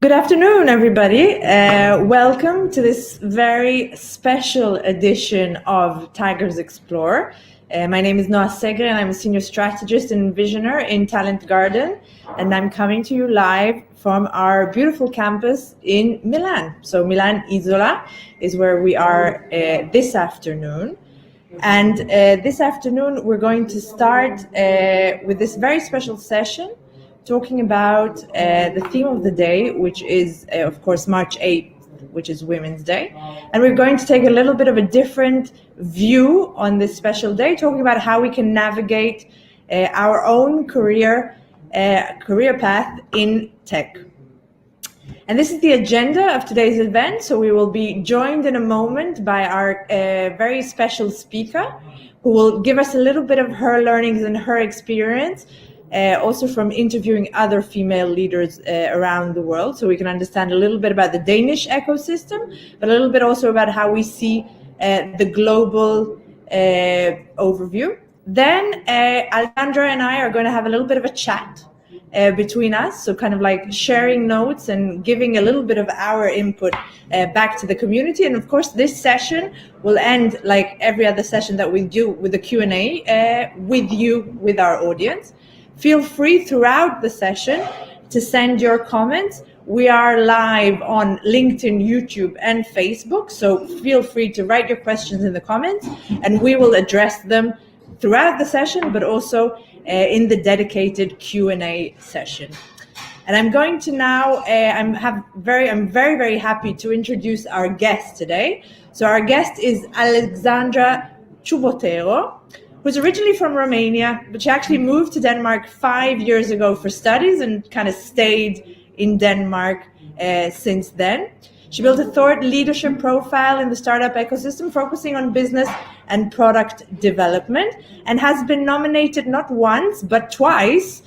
Good afternoon, everybody. Welcome to this very special edition of Tigers Explore. My name is Noa and I'm a senior strategist and visioner in Talent Garden, and I'm coming to you live from our beautiful campus in Milan. So Milan Isola is where we are this afternoon. And this afternoon, we're going to start with this very special session talking about the theme of the day, which is, of course, March 8th, which is Women's Day. And we're going to take a little bit of a different view on this special day, talking about how we can navigate our own career path in tech. And this is the agenda of today's event. So we will be joined in a moment by our very special speaker, who will give us a little bit of her learnings and her experience, also from interviewing other female leaders around the world, so we can understand a little bit about the Danish ecosystem, but a little bit also about how we see the global overview. Then Alexandra and I are going to have a little bit of a chat between us, so kind of like sharing notes and giving a little bit of our input back to the community. And of course, this session will end like every other session that we do with the Q&A with you, with our audience. Feel free throughout the session to send your comments. We are live on LinkedIn, YouTube, and Facebook, so feel free to write your questions in the comments, and we will address them throughout the session, but also in the dedicated Q&A session. And I'm going to now, I'm very happy to introduce our guest today. So our guest is Alexandra Chuvotero, who's originally from Romania, but she actually moved to Denmark 5 years ago for studies and kind of stayed in Denmark since then. She built a thought leadership profile in the startup ecosystem, focusing on business and product development, and has been nominated not once, but twice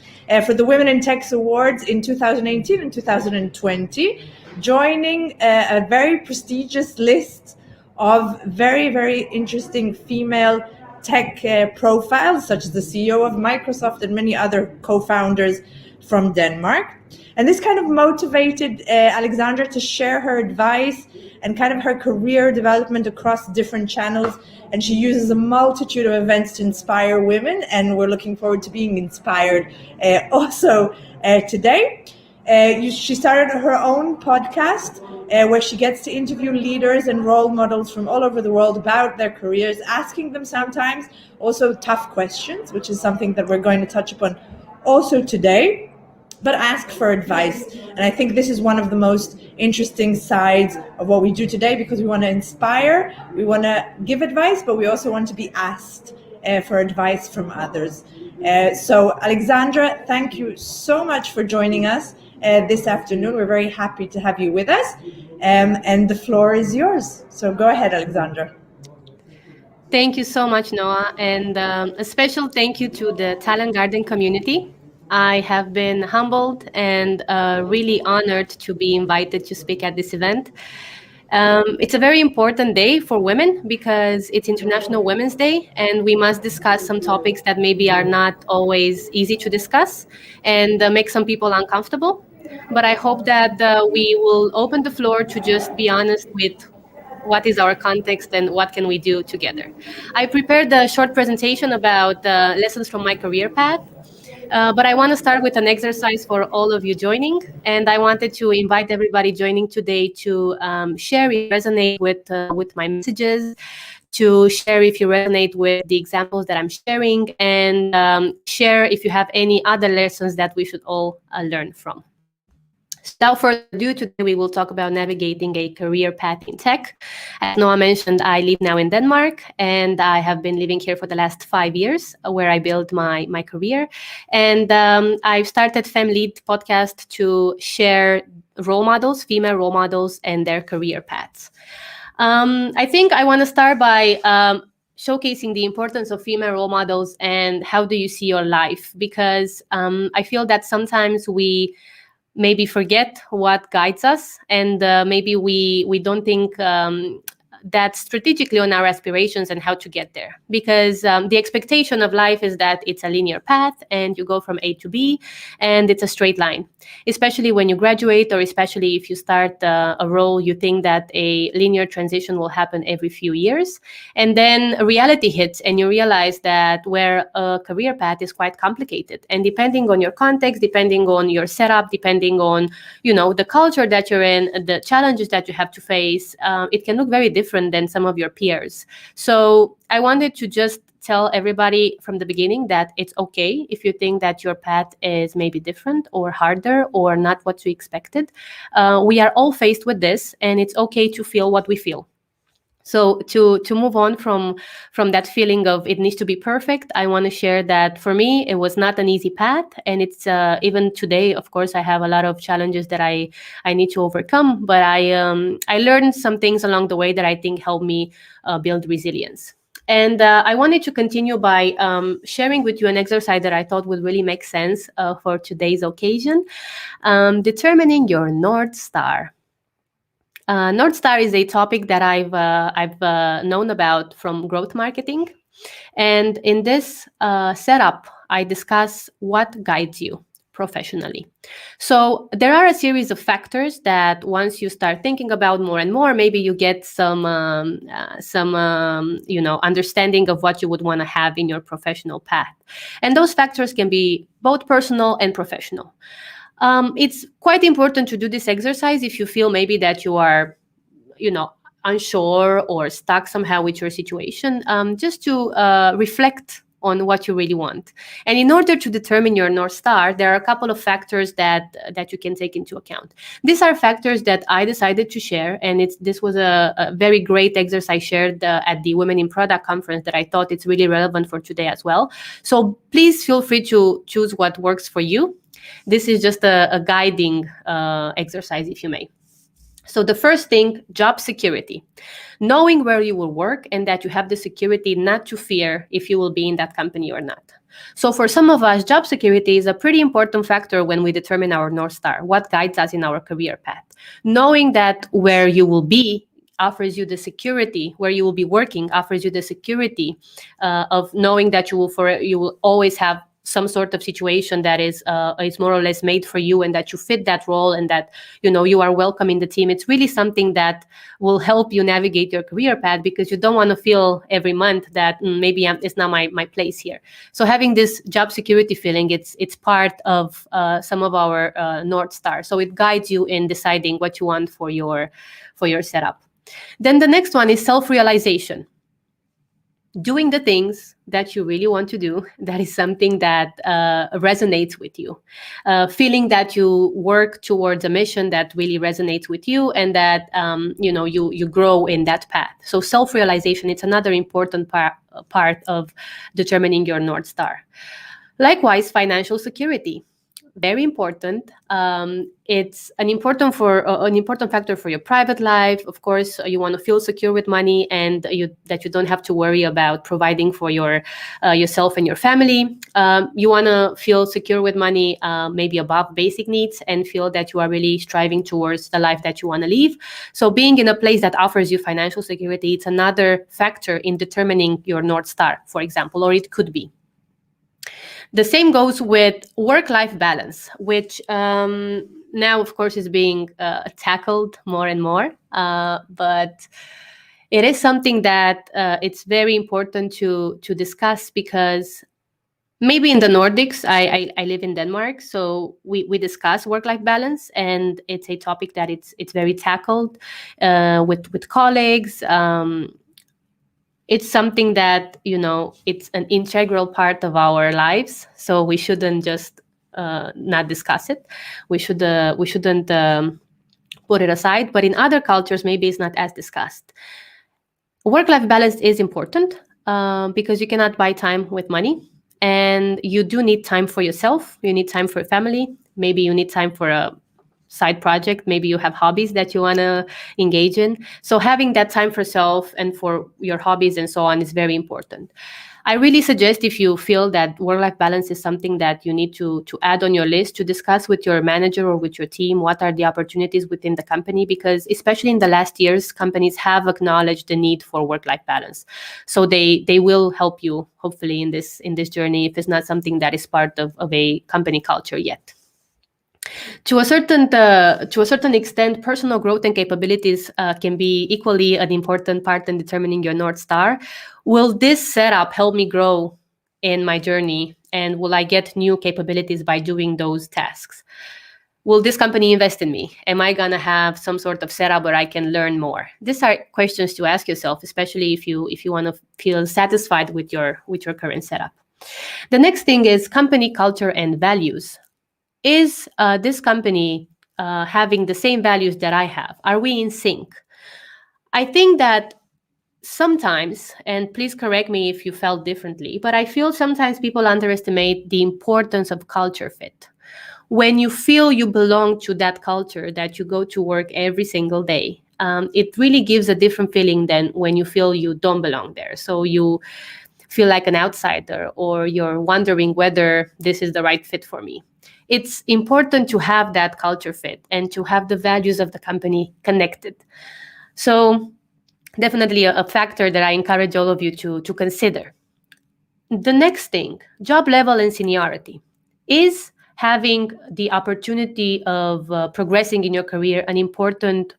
for the Women in Tech Awards in 2018 and 2020, joining a very prestigious list of very interesting female tech profiles, such as the CEO of Microsoft and many other co-founders from Denmark. And this kind of motivated Alexandra to share her advice and kind of her career development across different channels. And she uses a multitude of events to inspire women, and we're looking forward to being inspired also today. She started her own podcast where she gets to interview leaders and role models from all over the world about their careers, asking them sometimes also tough questions, which is something that we're going to touch upon also today, but ask for advice. And I think this is one of the most interesting sides of what we do today, because we want to inspire, we want to give advice, but we also want to be asked for advice from others. So Alexandra, thank you so much for joining us this afternoon. We're very happy to have you with us, and the floor is yours. So go ahead, Alexandra. Thank you so much, Noah, and a special thank you to the Talent Garden community. I have been humbled and really honored to be invited to speak at this event. It's a very important day for women because it's International Women's Day, and we must discuss some topics that maybe are not always easy to discuss and make some people uncomfortable. But I hope that we will open the floor to just be honest with what is our context and what can we do together. I prepared a short presentation about lessons from my career path. But I want to start with an exercise for all of you joining, and I wanted to invite everybody joining today to share if you resonate with my messages, to share if you resonate with the examples that I'm sharing, and share if you have any other lessons that we should all learn from. Without further ado, today we will talk about navigating a career path in tech. As Noah mentioned, I live now in Denmark, and I have been living here for the last 5 years, where I built my career. And I've started FemLead podcast to share role models, female role models, and their career paths. I think I want to start by showcasing the importance of female role models and how do you see your life, because I feel that sometimes we maybe forget what guides us, and maybe we don't think that strategically on our aspirations and how to get there. Because the expectation of life is that it's a linear path and you go from A to B and it's a straight line. Especially when you graduate, or especially if you start a role, you think that a linear transition will happen every few years. And then reality hits and you realize that where a career path is quite complicated. And depending on your context, depending on your setup, depending on, the culture that you're in, the challenges that you have to face, it can look very different than some of your peers. So I wanted to just tell everybody from the beginning that it's okay if you think that your path is maybe different or harder or not what you expected. We are all faced with this, and it's okay to feel what we feel. So to move on from that feeling of it needs to be perfect, I want to share that for me, it was not an easy path. And it's even today, of course, I have a lot of challenges that I need to overcome. But I learned some things along the way that I think helped me build resilience. And I wanted to continue by sharing with you an exercise that I thought would really make sense for today's occasion, determining your North Star. Northstar is a topic that I've known about from growth marketing. And in this setup, I discuss what guides you professionally. So there are a series of factors that once you start thinking about more and more, maybe you get some understanding of what you would want to have in your professional path. And those factors can be both personal and professional. It's quite important to do this exercise if you feel maybe that you are, unsure or stuck somehow with your situation, just to reflect on what you really want. And in order to determine your North Star, there are a couple of factors that you can take into account. These are factors that I decided to share, and this was a very great exercise shared at the Women in Product conference that I thought it's really relevant for today as well. So please feel free to choose what works for you. This is just a guiding exercise, if you may. So the first thing, job security. Knowing where you will work and that you have the security not to fear if you will be in that company or not. So for some of us, job security is a pretty important factor when we determine our North Star, what guides us in our career path. Knowing that where you will be offers you the security, where you will be working offers you the security of knowing that you will always have some sort of situation that is more or less made for you, and that you fit that role, and that you are welcome in the team. It's really something that will help you navigate your career path, because you don't want to feel every month that maybe it's not my place here. So having this job security feeling, it's part of some of our North Star. So it guides you in deciding what you want for your setup. Then the next one is self-realization. Doing the things that you really want to do, that is something that resonates with you. Feeling that you work towards a mission that really resonates with you, and that you grow in that path. So self-realization, it's another important part of determining your North Star. Likewise, financial security. Very important. It's an important factor for your private life. Of course, you want to feel secure with money, and that you don't have to worry about providing for yourself and your family. You want to feel secure with money, maybe above basic needs, and feel that you are really striving towards the life that you want to live. So being in a place that offers you financial security, it's another factor in determining your North Star, for example, or it could be. The same goes with work-life balance, which now, of course, is being tackled more and more. But it is something that it's very important to discuss, because maybe in the Nordics, I live in Denmark, so we discuss work-life balance, and it's a topic that it's very tackled with colleagues. It's something that, it's an integral part of our lives. So we shouldn't just not discuss it. We shouldn't put it aside. But in other cultures, maybe it's not as discussed. Work-life balance is important because you cannot buy time with money. And you do need time for yourself. You need time for your family. Maybe you need time for a side project. Maybe you have hobbies that you want to engage in. So having that time for self and for your hobbies and so on is very important. I really suggest, if you feel that work-life balance is something that you need to add on your list, to discuss with your manager or with your team what are the opportunities within the company, because especially in the last years, companies have acknowledged the need for work-life balance. So they will help you, hopefully, in this journey, if it's not something that is part of a company culture yet. To a certain extent, personal growth and capabilities can be equally an important part in determining your North Star. Will this setup help me grow in my journey? And will I get new capabilities by doing those tasks? Will this company invest in me? Am I going to have some sort of setup where I can learn more? These are questions to ask yourself, especially if you want to feel satisfied with your current setup. The next thing is company culture and values. Is this company having the same values that I have? Are we in sync? I think that sometimes, and please correct me if you felt differently, but I feel sometimes people underestimate the importance of culture fit. When you feel you belong to that culture, that you go to work every single day, it really gives a different feeling than when you feel you don't belong there. So you feel like an outsider, or you're wondering whether this is the right fit for me. It's important to have that culture fit and to have the values of the company connected. So definitely a factor that I encourage all of you to consider. The next thing, job level and seniority. Is having the opportunity of progressing in your career an important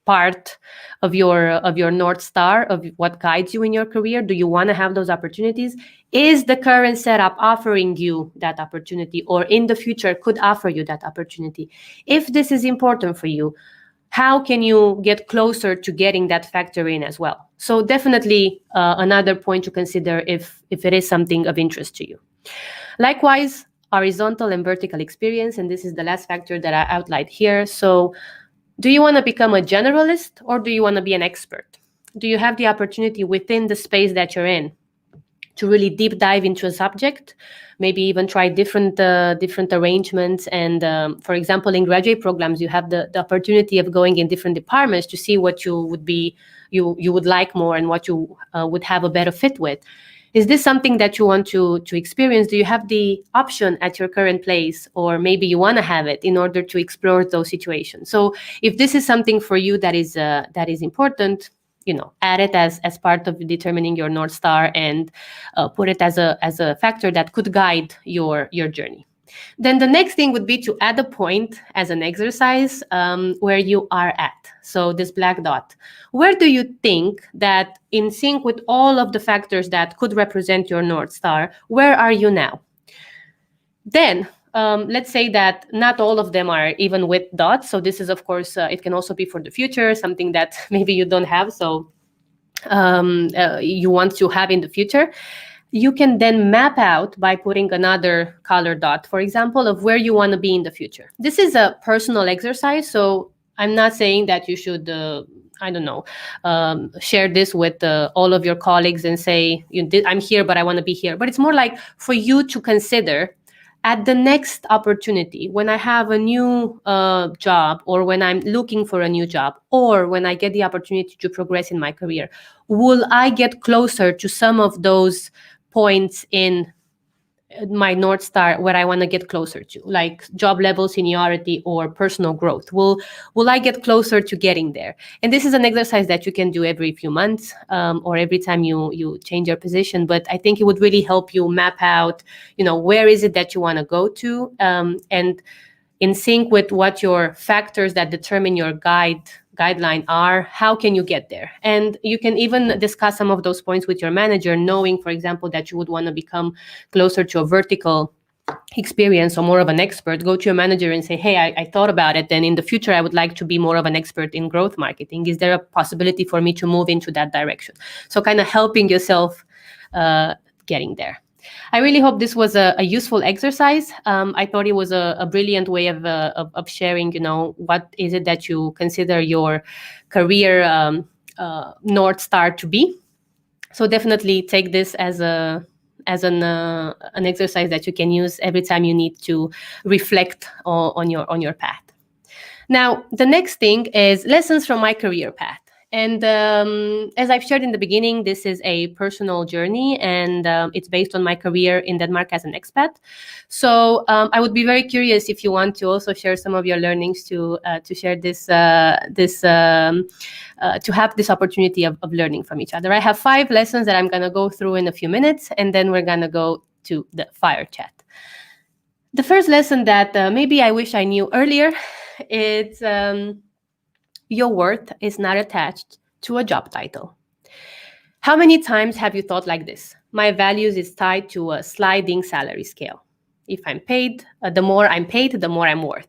part of your North Star, of what guides you in your career? Do you want to have those opportunities? Is the current setup offering you that opportunity, or in the future could offer you that opportunity? If this is important for you, how can you get closer to getting that factor in as well? So definitely another point to consider if it is something of interest to you. Likewise, horizontal and vertical experience, and this is the last factor that I outlined here. So do you want to become a generalist, or do you want to be an expert? Do you have the opportunity within the space that you're in to really deep dive into a subject, maybe even try different arrangements? And for example, in graduate programs, you have the opportunity of going in different departments to see what you would like more and what you would have a better fit with. Is this something that you want to experience? Do you have the option at your current place, or maybe you want to have it in order to explore those situations? So if this is something for you that is important, add it as part of determining your North Star, and put it as a factor that could guide your journey. Then the next thing would be to add a point as an exercise where you are at. So this black dot, where do you think that, in sync with all of the factors that could represent your North Star, where are you now? Then let's say that not all of them are even with dots. So this is, of course, it can also be for the future, something that maybe you don't have, so you want to have in the future. You can then map out by putting another color dot, for example, of where you want to be in the future. This is a personal exercise, so I'm not saying that you should, share this with all of your colleagues and say, I'm here, but I want to be here. But it's more like for you to consider, at the next opportunity, when I have a new job, or when I'm looking for a new job, or when I get the opportunity to progress in my career, will I get closer to some of those points in my North Star where I want to get closer to, like job level, seniority, or personal growth? Will I get closer to getting there? And this is an exercise that you can do every few months, or every time you change your position. But I think it would really help you map out, where is it that you want to go to, and in sync with what your factors that determine your guideline are, how can you get there? And you can even discuss some of those points with your manager, knowing, for example, that you would want to become closer to a vertical experience or more of an expert. Go to your manager and say, hey, I thought about it, and in the future I would like to be more of an expert in growth marketing. Is there a possibility for me to move into that direction? So kind of helping yourself getting there. I really hope this was a useful exercise. I thought it was a brilliant way of sharing, what is it that you consider your career North Star to be. So definitely take this as an exercise that you can use every time you need to reflect on your path. Now, the next thing is lessons from my career path. And as I've shared in the beginning, this is a personal journey, and it's based on my career in Denmark as an expat. So I would be very curious if you want to also share some of your learnings to share to have this opportunity of learning from each other. I have 5 lessons that I'm going to go through in a few minutes, and then we're going to go to the fire chat. The first lesson that maybe I wish I knew earlier, it's your worth is not attached to a job title. How many times have you thought like this? My values is tied to a sliding salary scale. If I'm paid, the more I'm paid, the more I'm worth.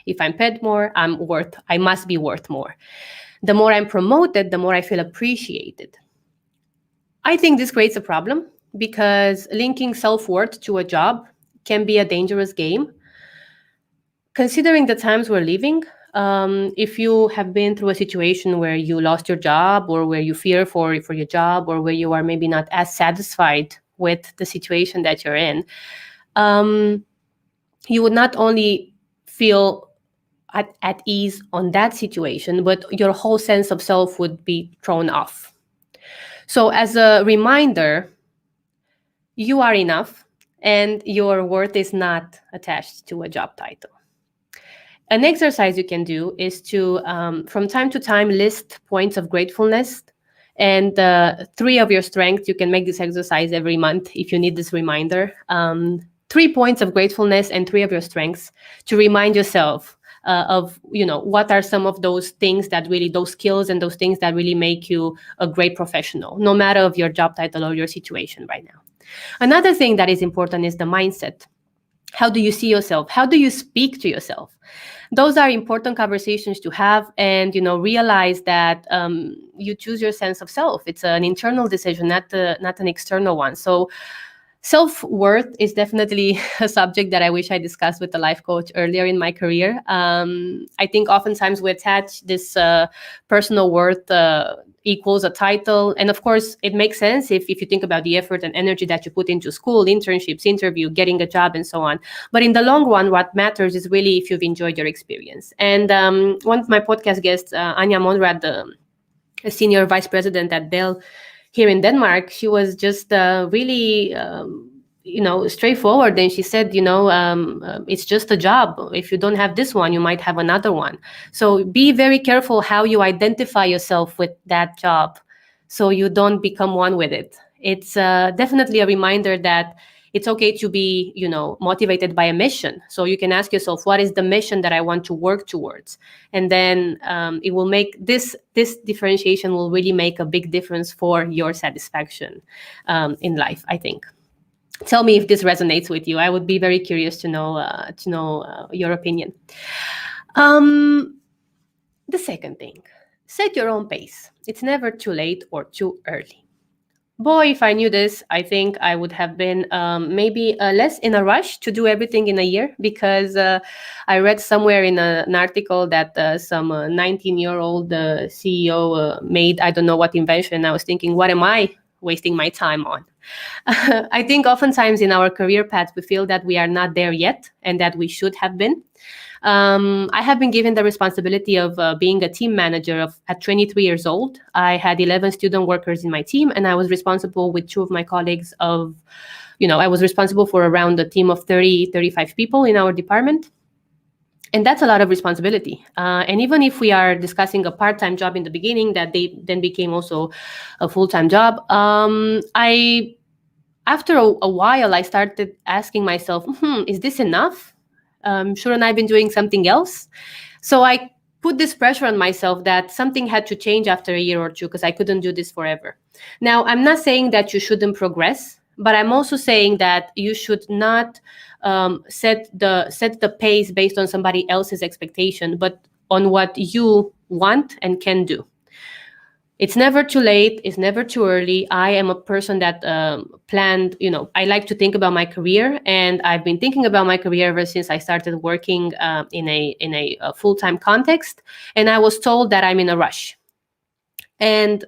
If I'm paid more, I must be worth more. The more I'm promoted, the more I feel appreciated. I think this creates a problem because linking self-worth to a job can be a dangerous game. Considering the times we're living, if you have been through a situation where you lost your job, or where you fear for your job, or where you are maybe not as satisfied with the situation that you're in, you would not only feel at ease on that situation, but your whole sense of self would be thrown off. So as a reminder, you are enough and your worth is not attached to a job title. An exercise you can do is to, from time to time, list points of gratefulness and 3 of your strengths. You can make this exercise every month if you need this reminder. 3 points of gratefulness and 3 of your strengths to remind yourself of, what are some of those things that really, those skills and those things that really make you a great professional, no matter of your job title or your situation right now. Another thing that is important is the mindset. How do you see yourself? How do you speak to yourself? Those are important conversations to have, and realize that you choose your sense of self. It's an internal decision, not an external one. So self-worth is definitely a subject that I wish I discussed with a life coach earlier in my career. I think oftentimes we attach this personal worth equals a title. And of course, it makes sense if you think about the effort and energy that you put into school, internships, interview, getting a job, and so on. But in the long run, what matters is really if you've enjoyed your experience. And one of my podcast guests, Anya Monrad, a senior vice president at Dell here in Denmark, she was just really straightforward, and she said, it's just a job. If you don't have this one, you might have another one. So be very careful how you identify yourself with that job, so you don't become one with it. It's definitely a reminder that it's okay to be, motivated by a mission. So you can ask yourself, what is the mission that I want to work towards? And then it will make this differentiation will really make a big difference for your satisfaction in life, I think. Tell me if this resonates with you. I would be very curious to know your opinion. The second thing, set your own pace. It's never too late or too early. Boy, if I knew this, I think I would have been maybe less in a rush to do everything in a year, because I read somewhere in an article that some 19-year-old CEO made, I don't know what invention. I was thinking, what am I wasting my time on? I think oftentimes in our career path, we feel that we are not there yet and that we should have been. I have been given the responsibility of being a team manager at 23 years old. I had 11 student workers in my team, and I was responsible with 2 of my colleagues I was responsible for around a team of 35 people in our department. And that's a lot of responsibility. And even if we are discussing a part-time job in the beginning, that they then became also a full-time job, after a while, I started asking myself, is this enough? Shouldn't I been doing something else? So I put this pressure on myself that something had to change after a year or 2, because I couldn't do this forever. Now, I'm not saying that you shouldn't progress, but I'm also saying that you should not set the pace based on somebody else's expectation, but on what you want and can do. It's never too late. It's never too early. I am a person that planned, I like to think about my career, and I've been thinking about my career ever since I started working in a full-time context. And I was told that I'm in a rush. And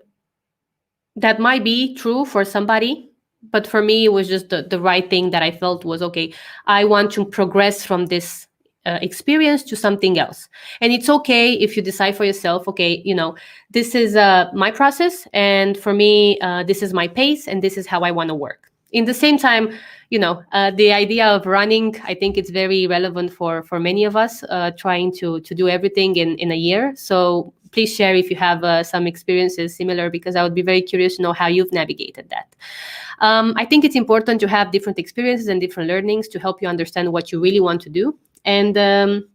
that might be true for somebody, but for me, it was just the right thing that I felt was, okay, I want to progress from this experience to something else. And it's okay if you decide for yourself, okay, this is my process, and for me, this is my pace, and this is how I want to work. In the same time, the idea of running, I think it's very relevant for many of us, trying to do everything in a year. So please share if you have some experiences similar, because I would be very curious to know how you've navigated that. I think it's important to have different experiences and different learnings to help you understand what you really want to do. And to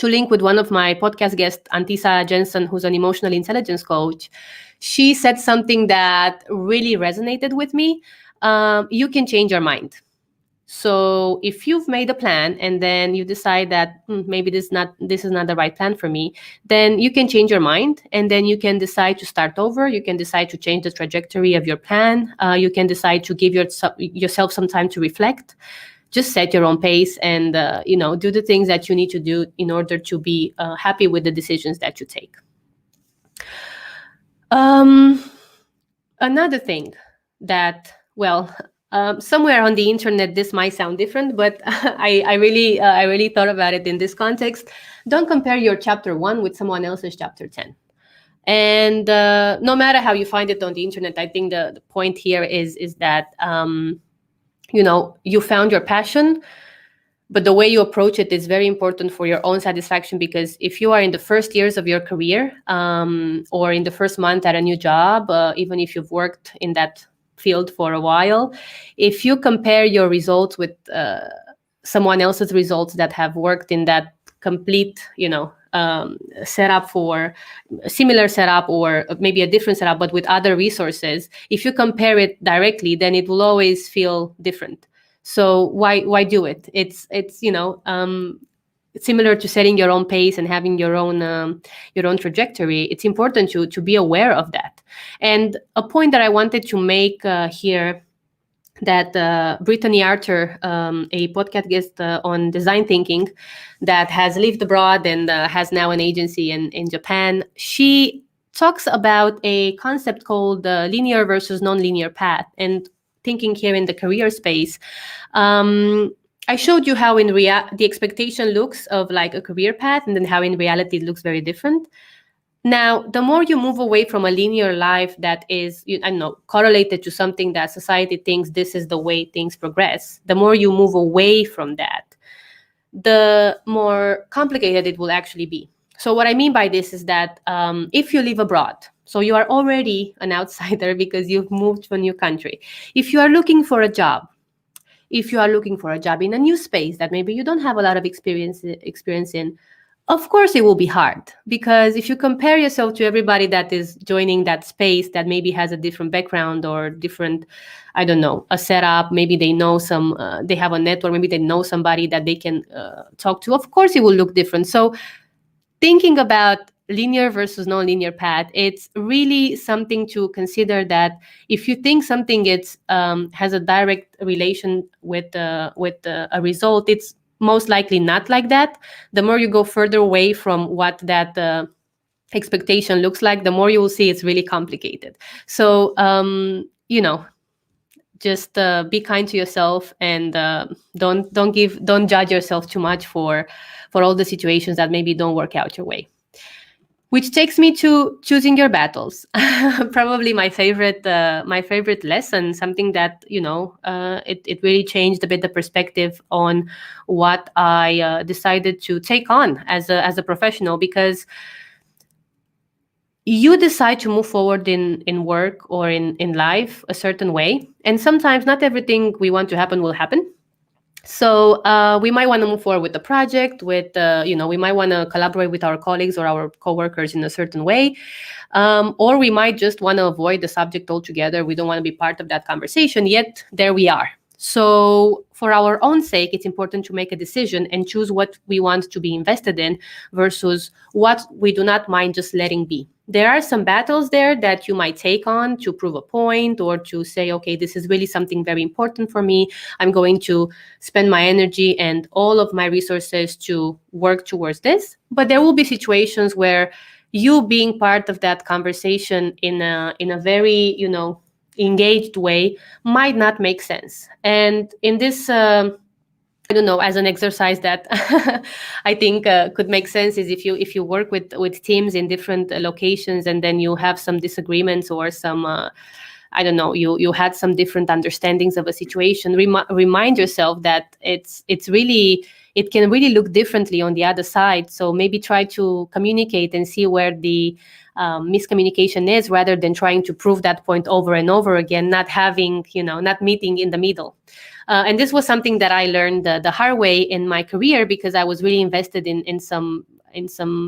link with one of my podcast guests, Antisa Jensen, who's an emotional intelligence coach, she said something that really resonated with me. You can change your mind. So if you've made a plan and then you decide that maybe this is not the right plan for me, then you can change your mind, and then you can decide to start over. You can decide to change the trajectory of your plan. You can decide to give yourself some time to reflect. Just set your own pace and do the things that you need to do in order to be happy with the decisions that you take. Another thing that, somewhere on the internet, this might sound different, but I really thought about it in this context. Don't compare your chapter 1 with someone else's chapter 10. And no matter how you find it on the internet, I think the point here is that, you found your passion, but the way you approach it is very important for your own satisfaction, because if you are in the first years of your career, or in the first month at a new job, even if you've worked in that field for a while, if you compare your results with someone else's results that have worked in that complete, setup, for a similar setup or maybe a different setup, but with other resources, if you compare it directly, then it will always feel different. So why do it? It's similar to setting your own pace and having your own trajectory. It's important to be aware of that. And a point that I wanted to make here, that Brittany Arthur, a podcast guest on design thinking, that has lived abroad and has now an agency in Japan, she talks about a concept called linear versus non-linear path. And thinking here in the career space, I showed you how the expectation looks of like a career path, and then how in reality it looks very different. Now, the more you move away from a linear life that is, correlated to something that society thinks this is the way things progress, the more you move away from that, the more complicated it will actually be. So what I mean by this is that if you live abroad, so you are already an outsider because you've moved to a new country. If you are looking for a job, in a new space that maybe you don't have a lot of experience in, of course it will be hard, because if you compare yourself to everybody that is joining that space that maybe has a different background or different, a setup, maybe they know they have a network, maybe they know somebody that they can talk to, of course it will look different. So thinking about linear versus non-linear path, it's really something to consider, that if you think something has a direct relation with a result, it's most likely not like that. The more you go further away from what that expectation looks like, the more you will see it's really complicated. So just be kind to yourself, and don't judge yourself too much for all the situations that maybe don't work out your way. Which takes me to choosing your battles. Probably my favorite lesson, something that, it really changed a bit the perspective on what I decided to take on as a professional, because you decide to move forward in work or in life a certain way. And sometimes not everything we want to happen will happen. So we might want to move forward with the project, we might want to collaborate with our colleagues or our coworkers in a certain way, or we might just want to avoid the subject altogether. We don't want to be part of that conversation, yet there we are. So for our own sake, it's important to make a decision and choose what we want to be invested in versus what we do not mind just letting be. There are some battles there that you might take on to prove a point, or to say, okay, this is really something very important for me. I'm going to spend my energy and all of my resources to work towards this. But there will be situations where you being part of that conversation in a very, engaged way might not make sense. And in this I don't know, as an exercise that I think could make sense is if you work with teams in different locations, and then you have some disagreements or some I don't know, you had some different understandings of a situation. Remind yourself that it can really look differently on the other side. So maybe try to communicate and see where the miscommunication is, rather than trying to prove that point over and over again, not meeting in the middle. And this was something that I learned the hard way in my career, because I was really invested in some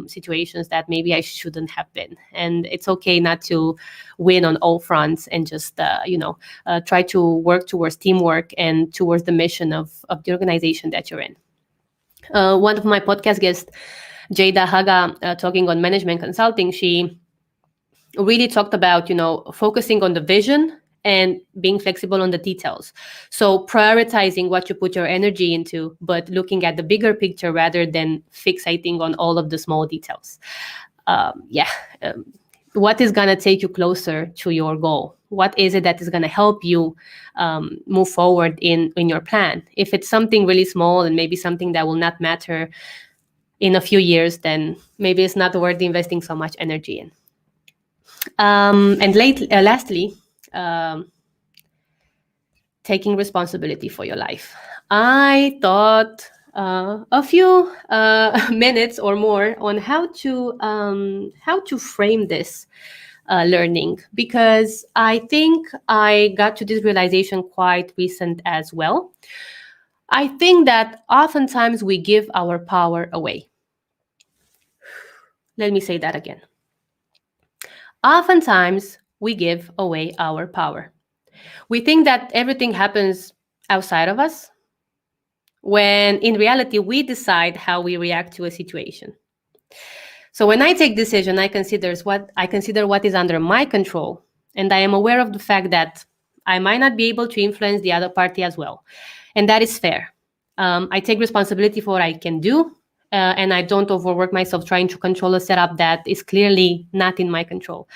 situations that maybe I shouldn't have been. And it's okay not to win on all fronts, and just try to work towards teamwork and towards the mission of the organization that you're in. One of my podcast guests, Jada Haga, talking on management consulting, she really talked about focusing on the vision and being flexible on the details. So prioritizing what you put your energy into, but looking at the bigger picture rather than fixating on all of the small details. What is going to take you closer to your goal? What is it that is going to help you move forward in your plan? If it's something really small and maybe something that will not matter in a few years, then maybe it's not worth investing so much energy in. And lastly, taking responsibility for your life. I thought a few minutes or more on how to frame this learning, because I think I got to this realization quite recent as well. I think that oftentimes we give our power away. Let me say that again. Oftentimes we give away our power. We think that everything happens outside of us, when in reality we decide how we react to a situation. So when I take decision, I consider what is under my control, and I am aware of the fact that I might not be able to influence the other party as well, and that is fair. I take responsibility for what I can do, and I don't overwork myself trying to control a setup that is clearly not in my control.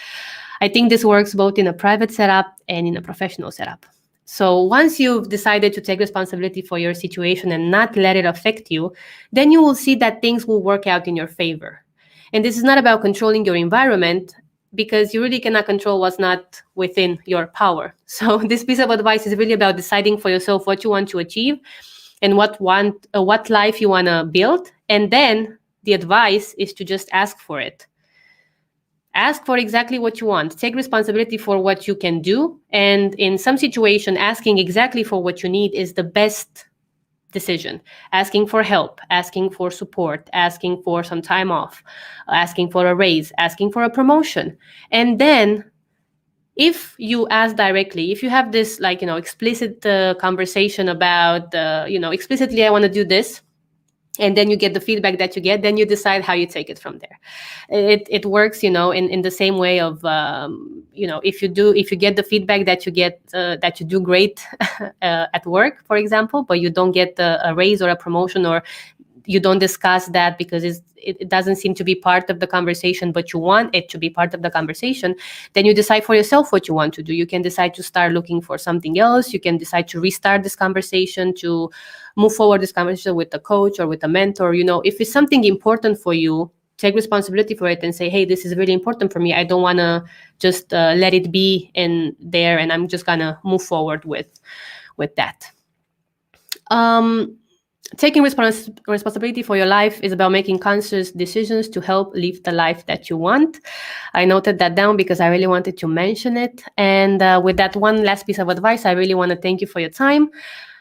I think this works both in a private setup and in a professional setup. So once you've decided to take responsibility for your situation and not let it affect you, then you will see that things will work out in your favor. And this is not about controlling your environment, because you really cannot control what's not within your power. So this piece of advice is really about deciding for yourself what you want to achieve and what life you want to build. And then the advice is to just ask for it. Ask for exactly what you want. Take responsibility for what you can do. And in some situation, asking exactly for what you need is the best decision. Asking for help, asking for support, asking for some time off, asking for a raise, asking for a promotion. And then if you ask directly, if you have this explicit conversation about, explicitly, I want to do this, and then you get the feedback that you get, then you decide how you take it from there. It works, in the same way of, if you get the feedback that you get, that you do great at work, for example, but you don't get a raise or a promotion, or you don't discuss that because it doesn't seem to be part of the conversation, but you want it to be part of the conversation, then you decide for yourself what you want to do. You can decide to start looking for something else. You can decide to restart this conversation, to move forward this conversation with a coach or with a mentor. If it's something important for you, take responsibility for it and say, hey, this is really important for me. I don't want to just let it be in there, and I'm just going to move forward with that. Taking responsibility for your life is about making conscious decisions to help live the life that you want. I noted that down because I really wanted to mention it. And with that one last piece of advice, I really want to thank you for your time.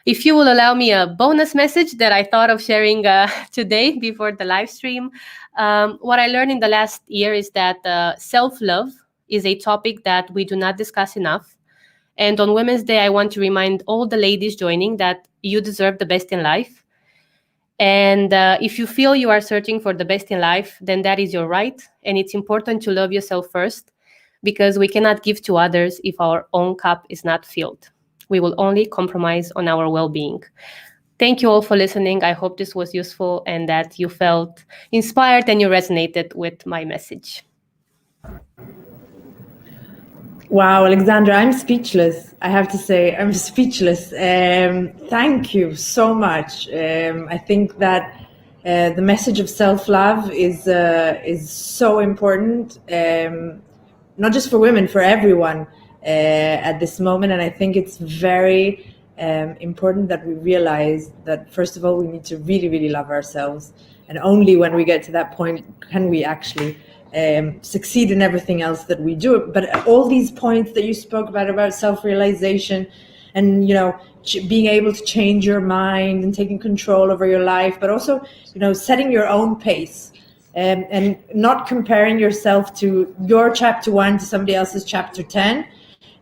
If you will allow me a bonus message that I thought of sharing today before the live stream, what I learned in the last year is that self-love is a topic that we do not discuss enough. And on Women's Day, I want to remind all the ladies joining that you deserve the best in life. And if you feel you are searching for the best in life, then that is your right. And it's important to love yourself first, because we cannot give to others if our own cup is not filled. We will only compromise on our well-being. Thank you all for listening. I hope this was useful and that you felt inspired and you resonated with my message. Wow, Alexandra, I'm speechless. I have to say, I'm speechless. Thank you so much. I think that the message of self-love is so important, not just for women, for everyone at this moment. And I think it's very important that we realize that, first of all, we need to really, really love ourselves. And only when we get to that point can we actually succeed in everything else that we do. But all these points that you spoke about self-realization and, being able to change your mind and taking control over your life, but also, setting your own pace. And not comparing yourself to your chapter 1 to somebody else's chapter 10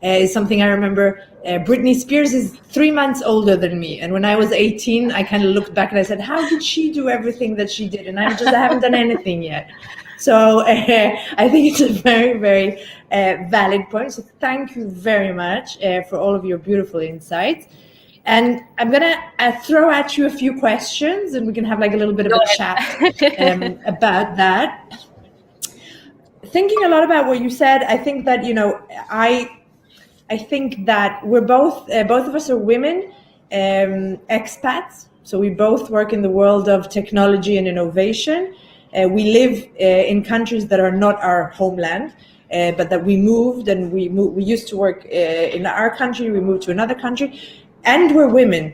is something I remember. Britney Spears is 3 months older than me, and when I was 18, I kind of looked back and I said, how did she do everything that she did? And I haven't done anything yet. So I think it's a very, very valid point. So thank you very much for all of your beautiful insights. And I'm going to throw at you a few questions, and we can have like a little bit of a chat about that. Thinking a lot about what you said, I think that, I think that we're both of us are women, expats. So we both work in the world of technology and innovation. We live in countries that are not our homeland, but that we moved, and we used to work in our country, we moved to another country, and we're women,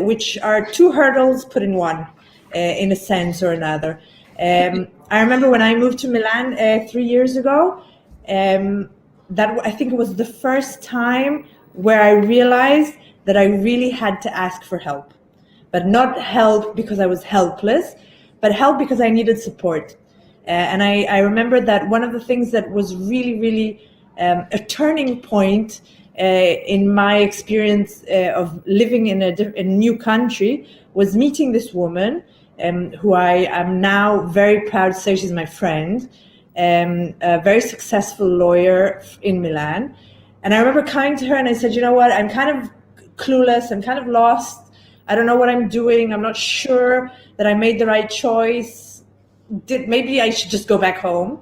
which are two hurdles put in one, in a sense or another. I remember when I moved to Milan 3 years ago, that I think it was the first time where I realized that I really had to ask for help, but not help because I was helpless, but help because I needed support. And I remember that one of the things that was really, really a turning point in my experience of living in a new country was meeting this woman who I am now very proud to say she's my friend, a very successful lawyer in Milan. And I remember coming to her and I said, you know what, I'm kind of clueless, I'm kind of lost, I don't know what I'm doing, I'm not sure that I made the right choice, maybe I should just go back home.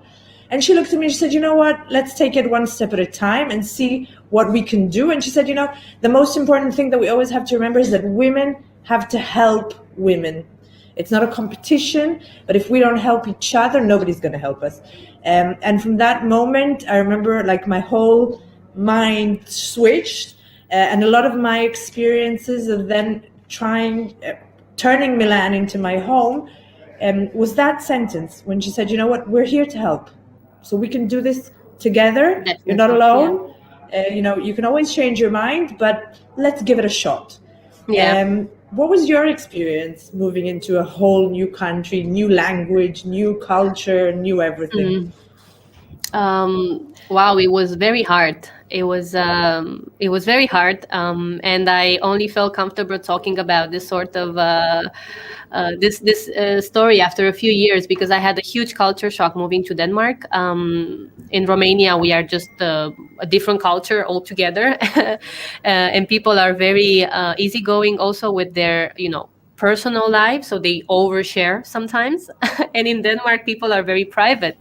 And she looked at me and she said, you know what, let's take it one step at a time and see what we can do. And she said, the most important thing that we always have to remember is that women have to help women. It's not a competition, but if we don't help each other, nobody's going to help us. And from that moment, I remember like my whole mind switched, and a lot of my experiences of then turning Milan into my home was that sentence when she said, you know what, we're here to help. So we can do this together. Definitely. You're not alone. Yeah. You can always change your mind, but let's give it a shot. Yeah. What was your experience moving into a whole new country, new language, new culture, new everything? Wow, it was very hard. It was very hard, and I only felt comfortable talking about this sort of this story after a few years, because I had a huge culture shock moving to Denmark. In Romania, we are just a different culture altogether, and people are very easygoing also with their personal life, so they overshare sometimes. And in Denmark, people are very private.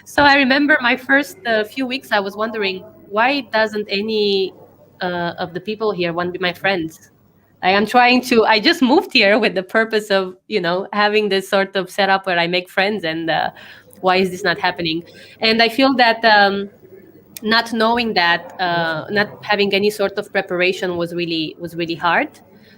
So I remember my first few weeks, I was wondering, why doesn't any of the people here want to be my friends? I just moved here with the purpose of, having this sort of setup where I make friends, and why is this not happening? And I feel that not knowing that, not having any sort of preparation was really hard.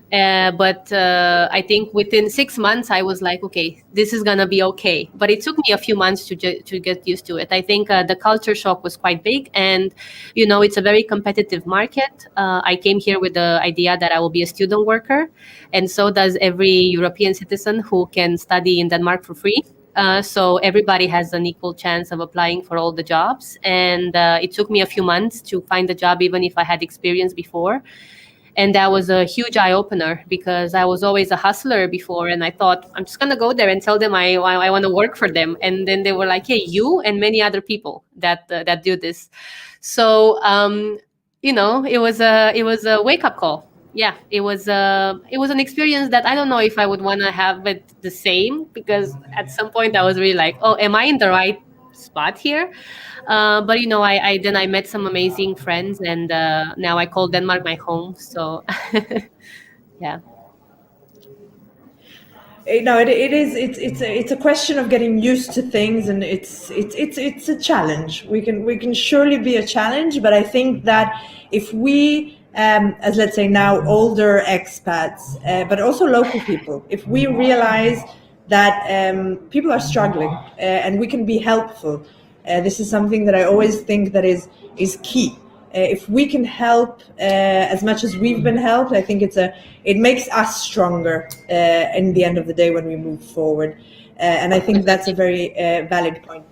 But I think within 6 months, I was like, okay, this is going to be okay. But it took me a few months to get used to it. I think the culture shock was quite big. And, it's a very competitive market. I came here with the idea that I will be a student worker. And so does every European citizen who can study in Denmark for free. So everybody has an equal chance of applying for all the jobs. And it took me a few months to find a job, even if I had experience before. And that was a huge eye-opener, because I was always a hustler before, and I thought, I'm just going to go there and tell them I want to work for them. And then they were like, hey, you and many other people that do this. So, it was a wake-up call. Yeah, it was an experience that I don't know if I would want to have it the same, because at some point I was really like, oh, am I in the right spot here. But I met some amazing friends, and now I call Denmark my home. So yeah. No, it is. It's a question of getting used to things, and it's a challenge. We can surely be a challenge, but I think that if we, as let's say now older expats, but also local people, if we realize that people are struggling and we can be helpful, this is something that I always think that is key. If we can help as much as we've been helped, I think it makes us stronger in the end of the day when we move forward. And I think that's a very valid point.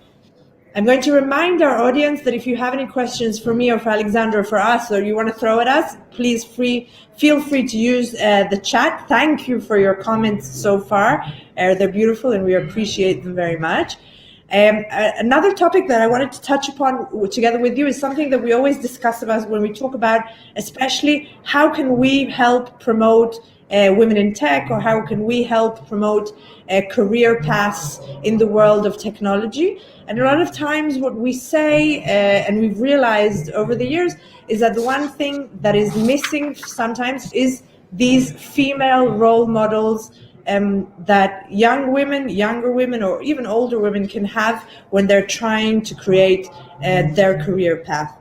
I'm going to remind our audience that if you have any questions for me or for Alexandra or for us, or you want to throw at us, please feel free to use the chat. Thank you for your comments so far. They're beautiful and we appreciate them very much. Another topic that I wanted to touch upon together with you is something that we always discuss about when we talk about, especially how can we help promote women in tech, or how can we help promote career paths in the world of technology. And a lot of times what we say, and we've realized over the years, is that the one thing that is missing sometimes is these female role models that young women, younger women, or even older women can have when they're trying to create their career path.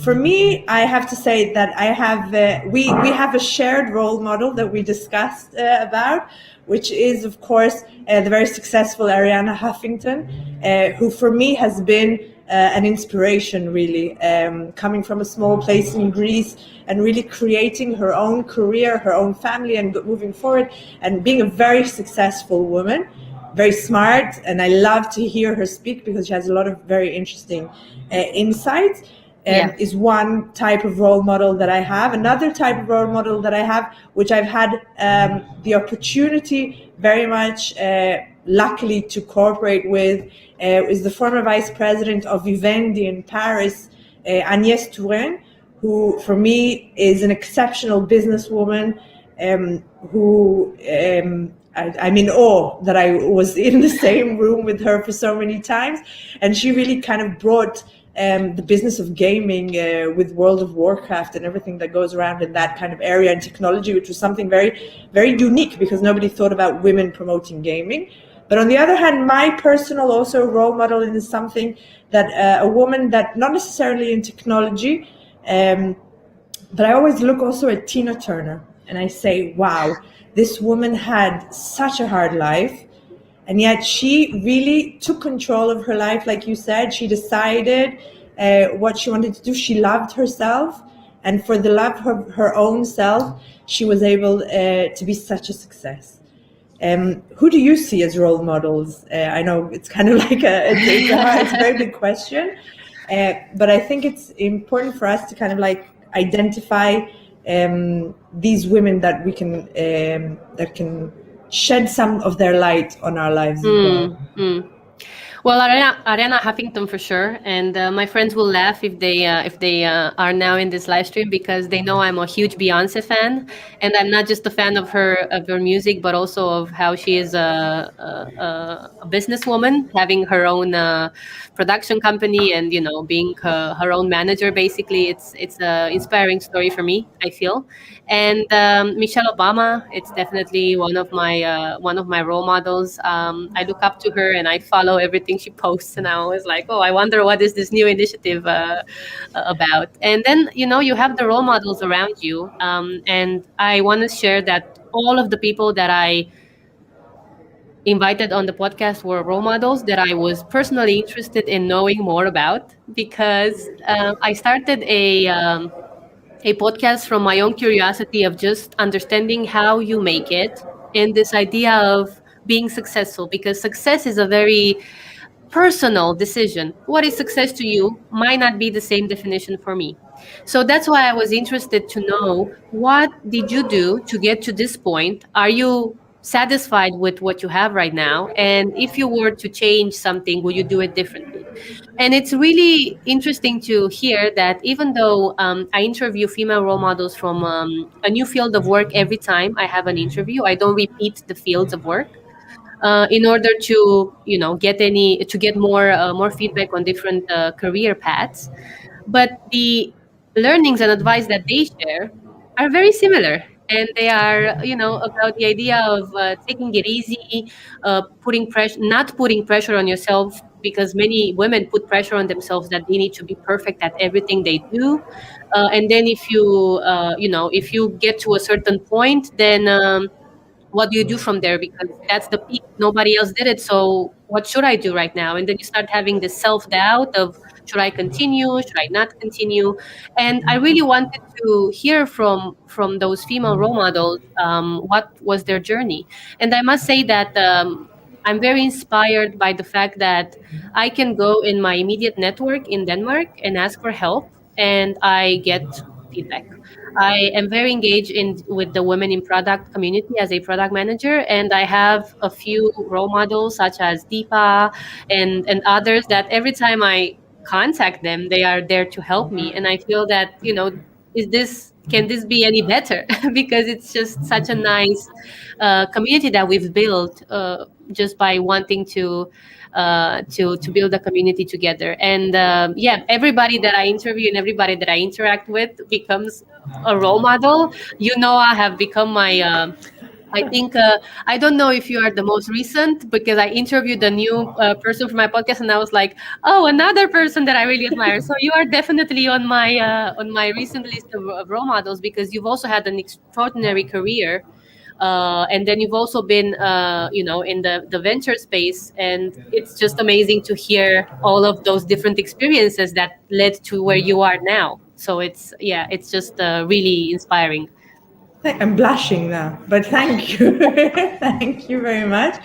For me, I have to say that I have we have a shared role model that we discussed about, which is, of course, the very successful Ariana Huffington, who for me has been an inspiration, really, coming from a small place in Greece and really creating her own career, her own family, and moving forward, and being a very successful woman, very smart. And I love to hear her speak because she has a lot of very interesting insights. Is one type of role model that I have. Another type of role model that I have, which I've had the opportunity very much luckily to cooperate with, is the former vice president of Vivendi in Paris, Agnès Touraine, who for me is an exceptional businesswoman who I'm in awe that I was in the same room with her for so many times. And she really kind of brought the business of gaming with World of Warcraft and everything that goes around in that kind of area and technology, which was something very, very unique because nobody thought about women promoting gaming. But on the other hand, my personal also role model is something that a woman that not necessarily in technology, but I always look also at Tina Turner and I say, wow, this woman had such a hard life. And yet she really took control of her life. Like you said, she decided what she wanted to do. She loved herself. And for the love of her own self, she was able to be such a success. Who do you see as role models? I know it's kind of like it's a very big question. But I think it's important for us to kind of like identify these women that we can, that can shed some of their light on our lives as well. Well, Ariana Huffington for sure, and my friends will laugh if they are now in this live stream because they know I'm a huge Beyonce fan, and I'm not just a fan of her music, but also of how she is a businesswoman, having her own production company, and being her own manager. Basically, it's an inspiring story for me, I feel. And Michelle Obama, it's definitely one of my role models. I look up to her and I follow everything she posts, and I always like, oh, I wonder what is this new initiative about. And then you have the role models around you, and I want to share that all of the people that I invited on the podcast were role models that I was personally interested in knowing more about, because I started a podcast from my own curiosity of just understanding how you make it, and this idea of being successful, because success is a very personal decision. What is success to you might not be the same definition for me. So that's why I was interested to know, what did you do to get to this point? Are you satisfied with what you have right now? And if you were to change something, would you do it differently? And it's really interesting to hear that even though I interview female role models from a new field of work every time I have an interview, I don't repeat the fields of work. in order to get more feedback on different career paths. But the learnings and advice that they share are very similar, and they are about the idea of taking it easy, not putting pressure on yourself, because many women put pressure on themselves that they need to be perfect at everything they do. And then if you get to a certain point, then what do you do from there? Because that's the peak. Nobody else did it. So what should I do right now? And then you start having this self-doubt of, should I continue? Should I not continue? And I really wanted to hear from those female role models, what was their journey. And I must say that I'm very inspired by the fact that I can go in my immediate network in Denmark and ask for help, and I get feedback. I am very engaged with the women in product community as a product manager, and I have a few role models such as Deepa and others that every time I contact them, they are there to help me, and I feel that can this be any better? Because it's just such a nice community that we've built just by wanting to build a community together. And yeah, everybody that I interview and everybody that I interact with becomes a role model. I have become my I think I don't know if you are the most recent, because I interviewed a new person for my podcast, and I was like, oh, another person that I really admire. So you are definitely on my recent list of role models, because you've also had an extraordinary career. And then you've also been, in the venture space, and it's just amazing to hear all of those different experiences that led to where you are now. So it's just really inspiring. I'm blushing now, but thank you. Thank you very much.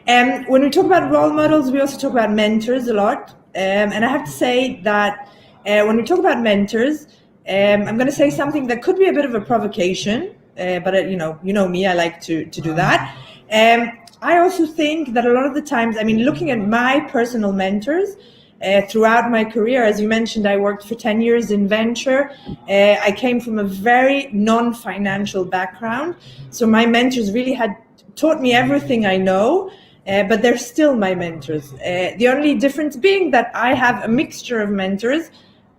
When we talk about role models, we also talk about mentors a lot. And I have to say that when we talk about mentors, I'm going to say something that could be a bit of a provocation, but you know me, I like to do that. I also think that a lot of the times, looking at my personal mentors, throughout my career, as you mentioned, I worked for 10 years in venture. I came from a very non-financial background. So my mentors really had taught me everything I know, but they're still my mentors. The only difference being that I have a mixture of mentors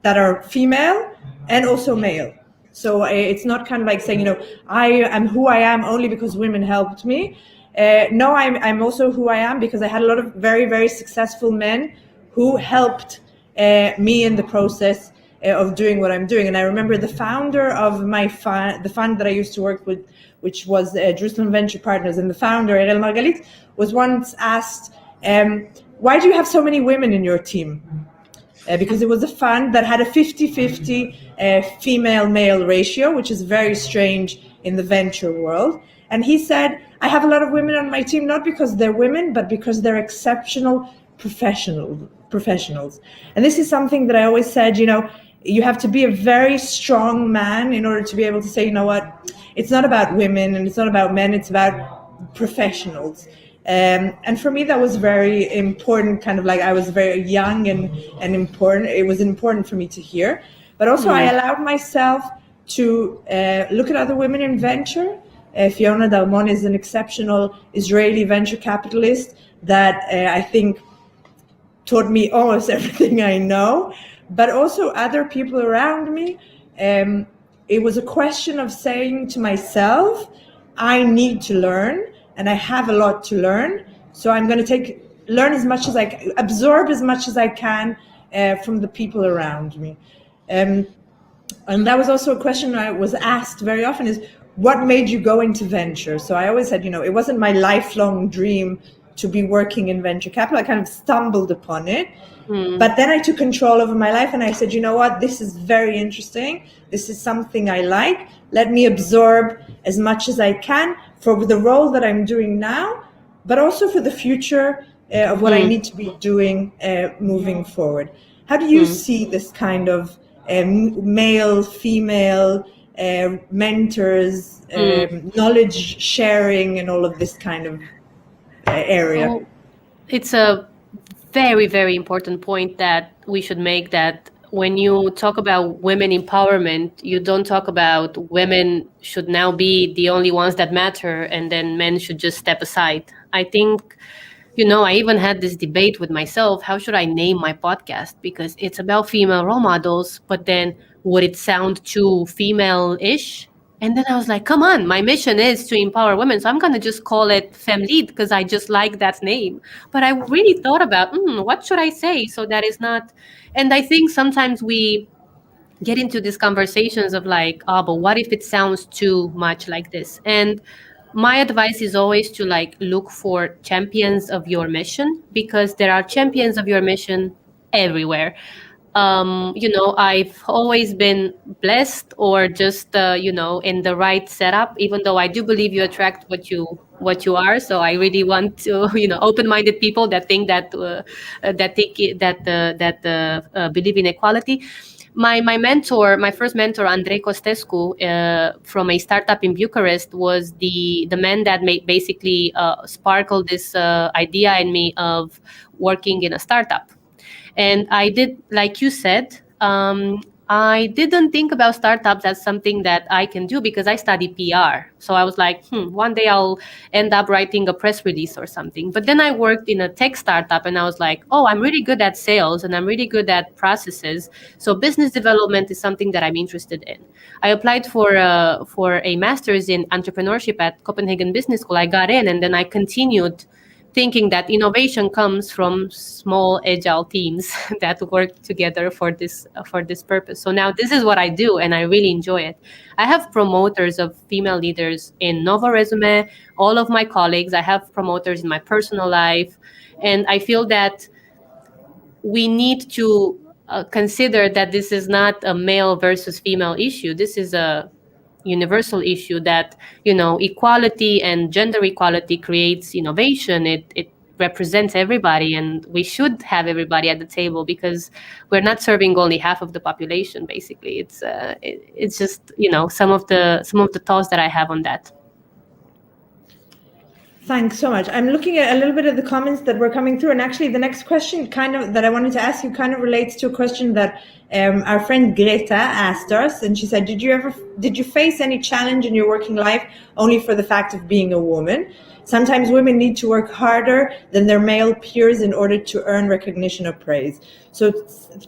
that are female and also male. So it's not kind of like saying, I am who I am only because women helped me. No, I'm also who I am because I had a lot of very, very successful men who helped me in the process of doing what I'm doing. And I remember the founder of the fund that I used to work with, which was Jerusalem Venture Partners, and the founder, Erel Margalit, was once asked, why do you have so many women in your team? Because it was a fund that had a 50-50 female-male ratio, which is very strange in the venture world. And he said, I have a lot of women on my team, not because they're women, but because they're exceptional professionals. And this is something that I always said, you have to be a very strong man in order to be able to say, it's not about women and it's not about men, it's about professionals. And for me, that was very important, kind of like I was very young and important. It was important for me to hear. But also I allowed myself to look at other women in venture. Fiona Dalmon is an exceptional Israeli venture capitalist that I think taught me almost everything I know, but also other people around me. It was a question of saying to myself, I need to learn, and I have a lot to learn. So I'm going to learn as much as I can, absorb as much as I can from the people around me. And that was also a question I was asked very often is, what made you go into venture? So I always said, it wasn't my lifelong dream to be working in venture capital. I kind of stumbled upon it. But then I took control over my life and I said, this is very interesting. This is something I like. Let me absorb as much as I can for the role that I'm doing now, but also for the future of what I need to be doing moving forward. How do you see this kind of male, female mentors, knowledge sharing and all of this kind of area? It's a very, very important point that we should make, that when you talk about women empowerment, you don't talk about women should now be the only ones that matter and then men should just step aside. I think, I even had this debate with myself. How should I name my podcast? Because it's about female role models, but then would it sound too female ish? And then I was like, come on, my mission is to empower women. So I'm going to just call it FemLead because I just like that name. But I really thought about, what should I say? So that is not. And I think sometimes we get into these conversations of like, oh, but what if it sounds too much like this? And my advice is always to like look for champions of your mission, because there are champions of your mission everywhere. I've always been blessed or just in the right setup, even though I do believe you attract what you are. So I really want to open-minded people that think that believe in equality. My first mentor, Andrei Costescu, from a startup in Bucharest, was the man that basically sparkled this idea in me of working in a startup. And I did, like you said, I didn't think about startups as something that I can do because I study PR. So I was like, one day I'll end up writing a press release or something. But then I worked in a tech startup and I was like, oh, I'm really good at sales and I'm really good at processes. So business development is something that I'm interested in. I applied for a master's in entrepreneurship at Copenhagen Business School. I got in and then I continued thinking that innovation comes from small agile teams that work together for this purpose. So now this is what I do and I really enjoy it. I have promoters of female leaders in Nova Resume, all of my colleagues. I have promoters in my personal life, and I feel that we need to consider that this is not a male versus female issue. This is a universal issue that equality and gender equality creates innovation. It represents everybody, and we should have everybody at the table because we're not serving only half of the population. Basically, it's just some of the thoughts that I have on that. Thanks so much. I'm looking at a little bit of the comments that were coming through, and actually the next question that I wanted to ask you kind of relates to a question that our friend Greta asked us, and she said, did you face any challenge in your working life only for the fact of being a woman? Sometimes women need to work harder than their male peers in order to earn recognition or praise. So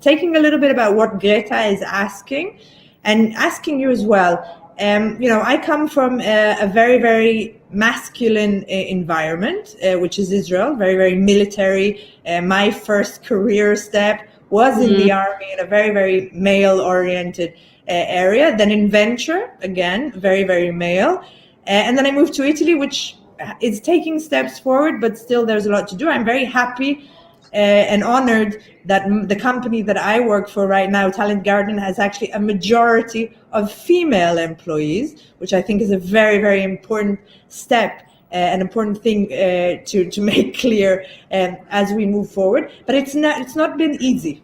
taking a little bit about what Greta is asking, and asking you as well, I come from a very, very masculine environment, which is Israel, very, very military. My first career step was in the army in a very, very male-oriented area. Then in venture, again, very, very male. And then I moved to Italy, which is taking steps forward, but still there's a lot to do. I'm very happy and honored that the company that I work for right now, Talent Garden, has actually a majority of female employees, which I think is a very, very important step, an important thing to make clear as we move forward. But it's not been easy.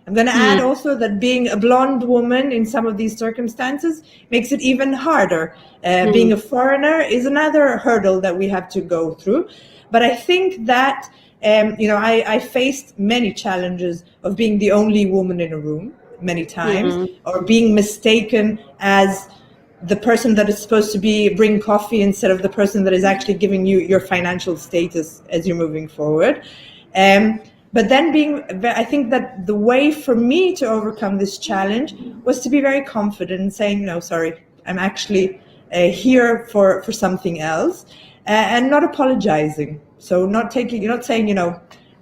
I'm going to add also that being a blonde woman in some of these circumstances makes it even harder. Being a foreigner is another hurdle that we have to go through. But I think that I faced many challenges of being the only woman in a room many times, or being mistaken as the person that is supposed to bring coffee instead of the person that is actually giving you your financial status as you're moving forward. But then I think that the way for me to overcome this challenge was to be very confident and saying, no, sorry, I'm actually here for something else, and not apologizing. So not saying,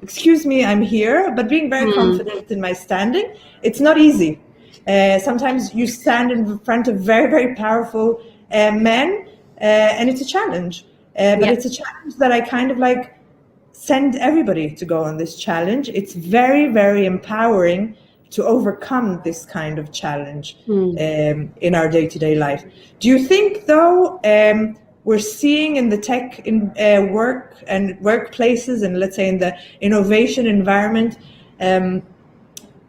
excuse me, I'm here, but being very confident in my standing. It's not easy. Sometimes you stand in front of very, very powerful men, and it's a challenge. But it's a challenge that I kind of send everybody to go on this challenge. It's very, very empowering to overcome this kind of challenge in our day-to-day life. Do you think, though, we're seeing in the tech work and workplaces, and let's say in the innovation environment,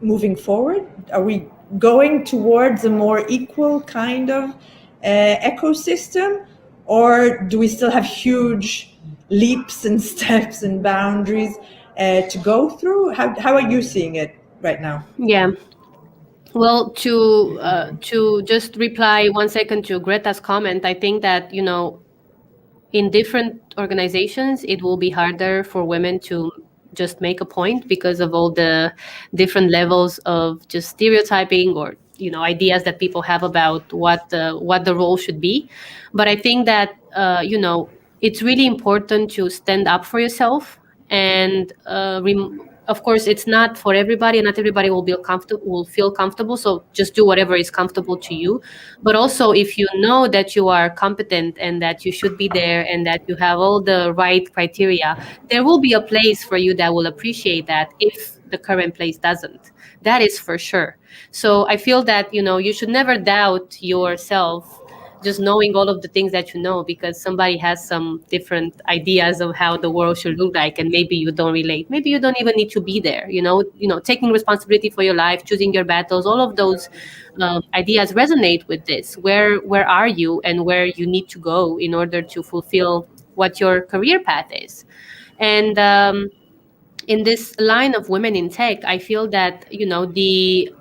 moving forward? Are we going towards a more equal kind of ecosystem, or do we still have huge leaps and steps and boundaries to go through? How are you seeing it right now? Yeah. Well, to just reply 1 second to Greta's comment, I think that, in different organizations, it will be harder for women to just make a point because of all the different levels of just stereotyping or ideas that people have about what the role should be. But I think that it's really important to stand up for yourself, and of course it's not for everybody, and not everybody will feel comfortable, so just do whatever is comfortable to you. But also, if you know that you are competent and that you should be there and that you have all the right criteria, there will be a place for you that will appreciate that if the current place doesn't. That is for sure. So I feel that, you should never doubt yourself just knowing all of the things that you know, because somebody has some different ideas of how the world should look like, and maybe you don't relate, maybe you don't even need to be there. Taking responsibility for your life, choosing your battles, all of those ideas resonate with this. Where are you, and where you need to go in order to fulfill what your career path is. And in this line of women in tech, I feel that the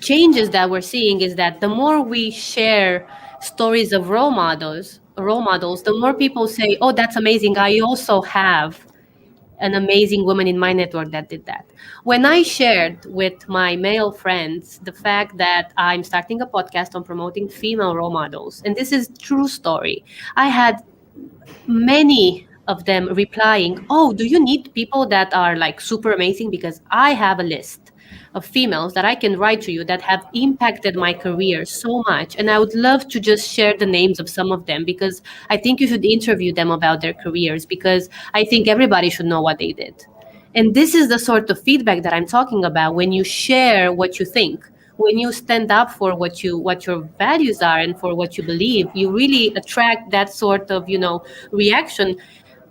changes that we're seeing is that the more we share stories of role models, the more people say, "Oh, that's amazing. I also have an amazing woman in my network that did that." When I shared with my male friends the fact that I'm starting a podcast on promoting female role models, and this is true story, I had many of them replying, "Oh, do you need people that are like super amazing? Because I have a list of females that I can write to you that have impacted my career so much. And I would love to just share the names of some of them, because I think you should interview them about their careers, because I think everybody should know what they did." And this is the sort of feedback that I'm talking about. When you share what you think, when you stand up for what your values are and for what you believe, you really attract that sort of reaction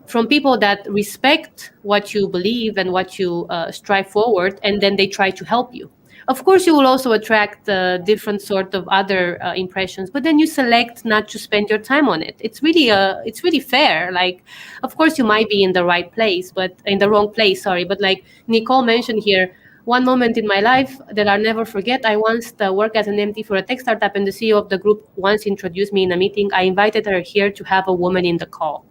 from people that respect what you believe and what you strive forward, and then they try to help you. Of course, you will also attract different sort of other impressions, but then you select not to spend your time on it. It's really fair. Like, of course, you might be in the right place, but in the wrong place. Sorry, but like Nicole mentioned here, one moment in my life that I'll never forget. I once worked as an MD for a tech startup, and the CEO of the group once introduced me in a meeting. I invited her here to have a woman in the call.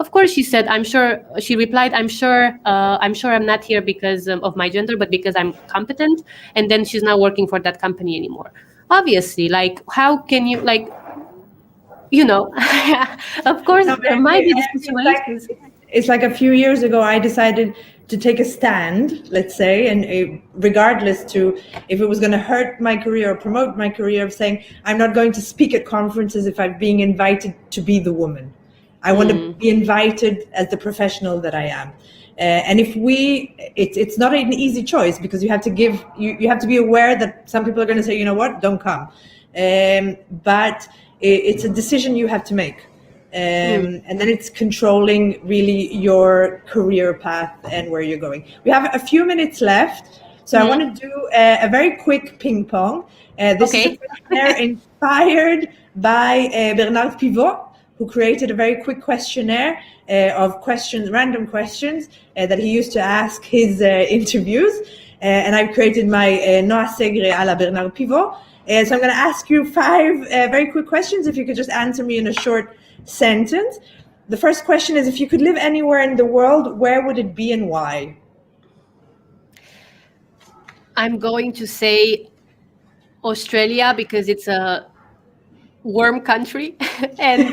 Of course, she said, "I'm sure," she replied, I'm sure I'm not here because of my gender, but because I'm competent." And then she's not working for that company anymore. Obviously, like, how can you, like, of course, No, there might be the situations. it's like a few years ago, I decided to take a stand, let's say, and regardless to if it was going to hurt my career or promote my career, of saying, I'm not going to speak at conferences if I'm being invited to be the woman. I want to be invited as the professional that I am. And if it's not an easy choice, because you have to you have to be aware that some people are going to say, you know what, don't come. But it's a decision you have to make. And then it's controlling really your career path and where you're going. We have a few minutes left, so I want to do a very quick ping pong. This is a questionnaire inspired by Bernard Pivot, who created a very quick questionnaire of questions, random questions that he used to ask his interviews. And I've created my Noa Segre à la Bernard Pivot. So I'm going to ask you 5 very quick questions. If you could just answer me in a short sentence. The first question is, if you could live anywhere in the world, where would it be and why? I'm going to say Australia, because it's a warm country. And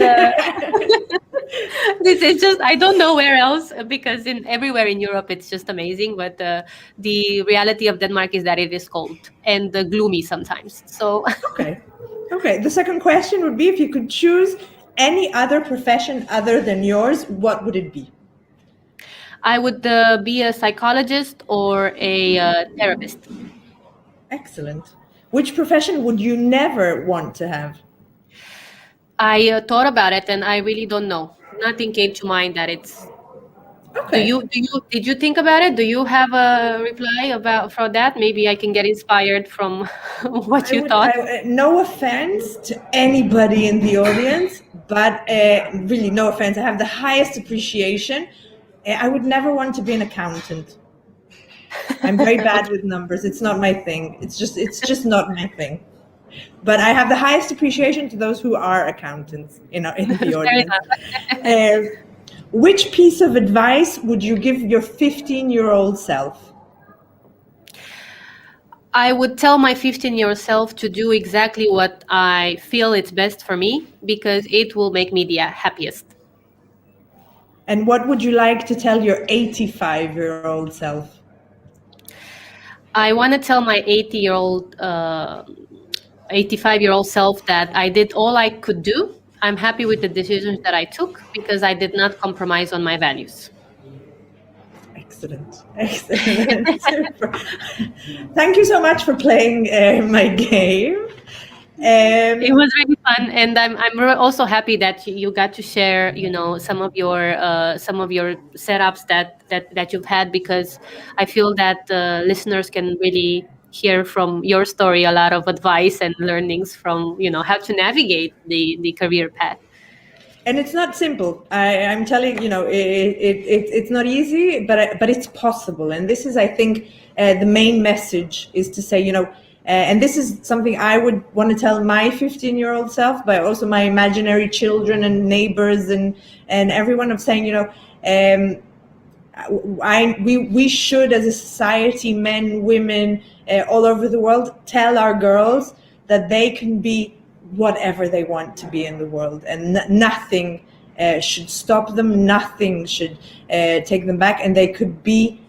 this is just, I don't know where else, because everywhere in Europe it's just amazing, but the reality of Denmark is that it is cold and gloomy sometimes. So okay. The second question would be, if you could choose any other profession other than yours, what would it be? I would be a psychologist or a therapist. Excellent. Which profession would you never want to have? I thought about it, and I really don't know. Nothing came to mind that it's. Okay. Did you think about it? Do you have a reply for that? Maybe I can get inspired from what you thought. No offense to anybody in the audience, but really no offense. I have the highest appreciation. I would never want to be an accountant. I'm very bad with numbers. It's not my thing. It's just not my thing. But I have the highest appreciation to those who are accountants, in the audience. Which piece of advice would you give your 15-year-old self? I would tell my 15-year-old self to do exactly what I feel it's best for me, because it will make me the happiest. And what would you like to tell your 85-year-old self? I want to tell my 85-year-old self that I did all I could do. I'm happy with the decisions that I took because I did not compromise on my values. Excellent. Super. Thank you so much for playing my game. It was really fun, and I'm also happy that you got to share, some of your setups that you've had, because I feel that listeners can really hear from your story a lot of advice and learnings from how to navigate the career path. And it's not simple. I'm telling it's not easy, but it's possible. And this is, I think, the main message is to say, and this is something I would want to tell my 15-year-old self, but also my imaginary children and neighbors and everyone, of saying, we should, as a society, men, women, all over the world, tell our girls that they can be whatever they want to be in the world, and nothing should stop them, nothing should take them back, and they could be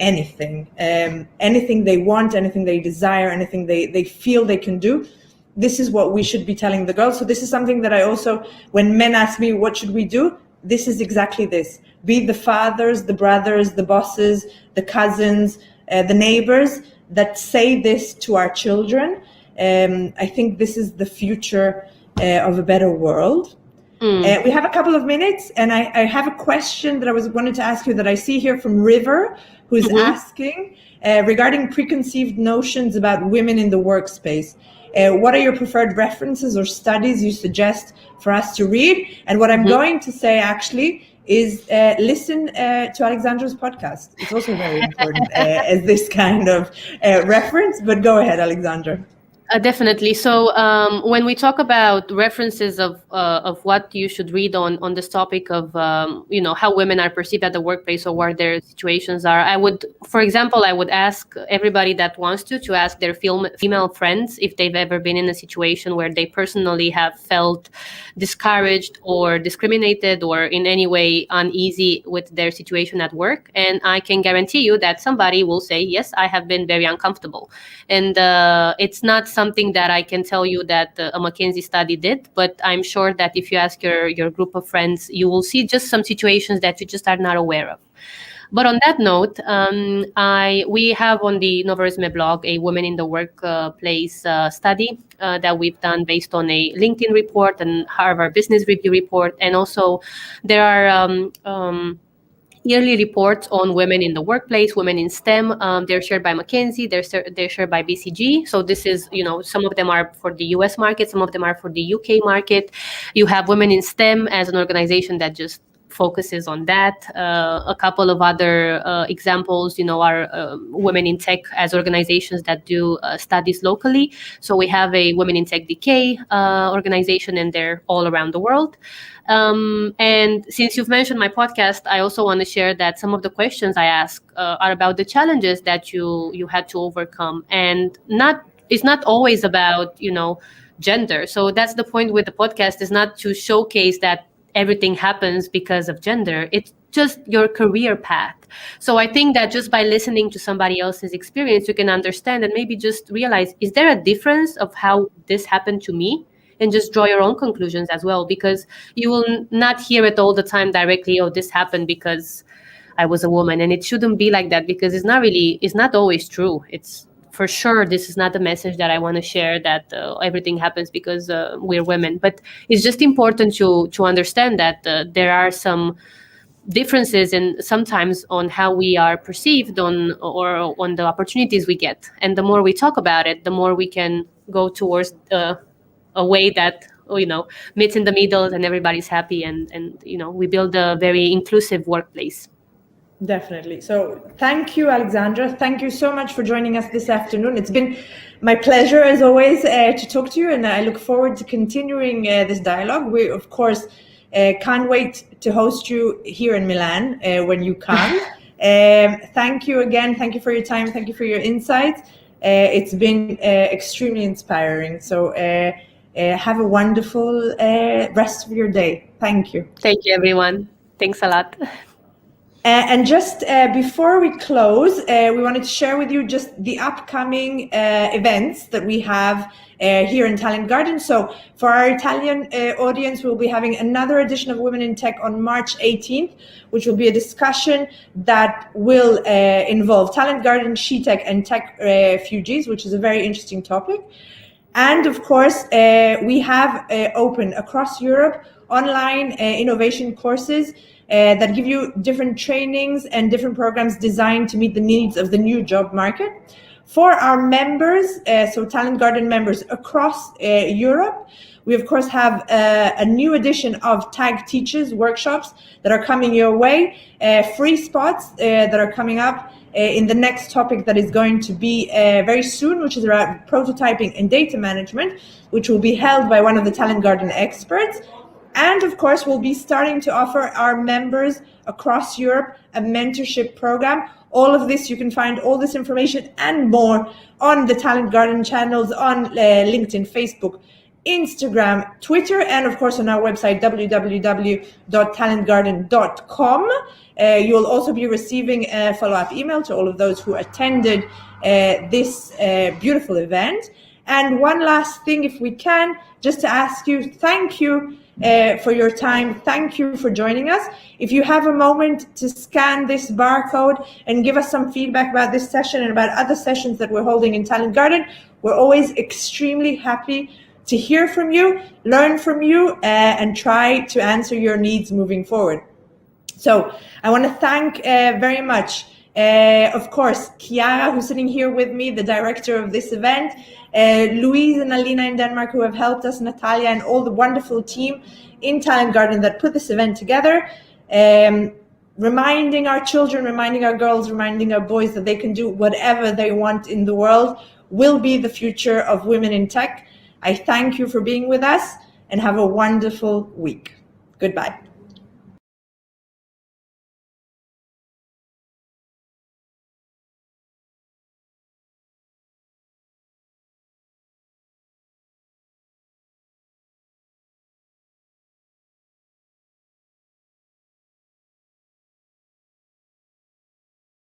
anything they want, anything they desire, anything they feel they can do. This is what we should be telling the girls. So this is something that I also, when men ask me what should we do, this is exactly this. Be the fathers, the brothers, the bosses, the cousins, the neighbors that say this to our children. I think this is the future of a better world. We have a couple of minutes, and I have a question that I wanted to ask you that I see here from River, who's asking regarding preconceived notions about women in the workspace. What are your preferred references or studies you suggest for us to read? And what I'm going to say actually is listen to Alexandra's podcast. It's also very important as this kind of reference, but go ahead, Alexandra. Definitely. So when we talk about references of what you should read on this topic of how women are perceived at the workplace or what their situations are, I would ask everybody that wants to ask their female friends if they've ever been in a situation where they personally have felt discouraged or discriminated or in any way uneasy with their situation at work. And I can guarantee you that somebody will say, yes, I have been very uncomfortable. And it's not something that I can tell you that a McKinsey study did, but I'm sure that if you ask your group of friends, you will see just some situations that you just are not aware of. But on that note, we have on the Nova Resume blog a Women in the Workplace study that we've done based on a LinkedIn report and Harvard Business Review report. And also there are yearly reports on women in the workplace, women in STEM. They're shared by McKinsey, they're shared by BCG. So this is, some of them are for the US market, some of them are for the UK market. You have Women in STEM as an organization that just focuses on that. A couple of other examples, are Women in Tech as organizations that do studies locally. So we have a Women in Tech DK organization, and they're all around the world. And since you've mentioned my podcast, I also want to share that some of the questions I ask are about the challenges that you had to overcome, and it's not always about gender. So that's the point with the podcast, is not to showcase that everything happens because of gender. It's just your career path. So I think that just by listening to somebody else's experience, you can understand and maybe just realize, is there a difference of how this happened to me? And just draw your own conclusions as well, because you will not hear it all the time directly, oh, this happened because I was a woman. And it shouldn't be like that, because it's not always true. It's for sure, this is not the message that I want to share, that everything happens because we're women. But it's just important to understand that there are some differences in sometimes on how we are perceived or on the opportunities we get. And the more we talk about it, the more we can go towards a way that meets in the middle and everybody's happy, and we build a very inclusive workplace. Definitely. So thank you, Alexandra. Thank you so much for joining us this afternoon. It's been my pleasure, as always, to talk to you, and I look forward to continuing this dialogue. We, of course, can't wait to host you here in Milan when you come. Thank you again. Thank you for your time. Thank you for your insights. It's been extremely inspiring. So have a wonderful rest of your day. Thank you. Thank you, everyone. Thanks a lot. And just before we close, we wanted to share with you just the upcoming events that we have here in Talent Garden. So for our Italian audience, we'll be having another edition of Women in Tech on March 18th, which will be a discussion that will involve Talent Garden, SheTech, and tech refugees, which is a very interesting topic. And of course, we have open across Europe online innovation courses that give you different trainings and different programs designed to meet the needs of the new job market. For our members, so Talent Garden members across Europe, we of course have a new edition of Tag Teaches workshops that are coming your way, free spots that are coming up in the next topic that is going to be very soon, which is around prototyping and data management, which will be held by one of the Talent Garden experts. And of course, we'll be starting to offer our members across Europe a mentorship program. All of this, you can find all this information and more on the Talent Garden channels on LinkedIn, Facebook, Instagram, Twitter, and of course on our website, www.talentgarden.com. You will also be receiving a follow-up email to all of those who attended this beautiful event. And one last thing, if we can, just to ask you, thank you for your time. Thank you for joining us. If you have a moment to scan this barcode and give us some feedback about this session and about other sessions that we're holding in Talent Garden, we're always extremely happy to hear from you, learn from you, and try to answer your needs moving forward. So I want to thank very much, of course, Chiara, who's sitting here with me, the director of this event, Louise and Alina in Denmark, who have helped us, Natalia, and all the wonderful team in Talent Garden that put this event together, reminding our children, reminding our girls, reminding our boys that they can do whatever they want in the world, will be the future of women in tech. I thank you for being with us and have a wonderful week. Goodbye.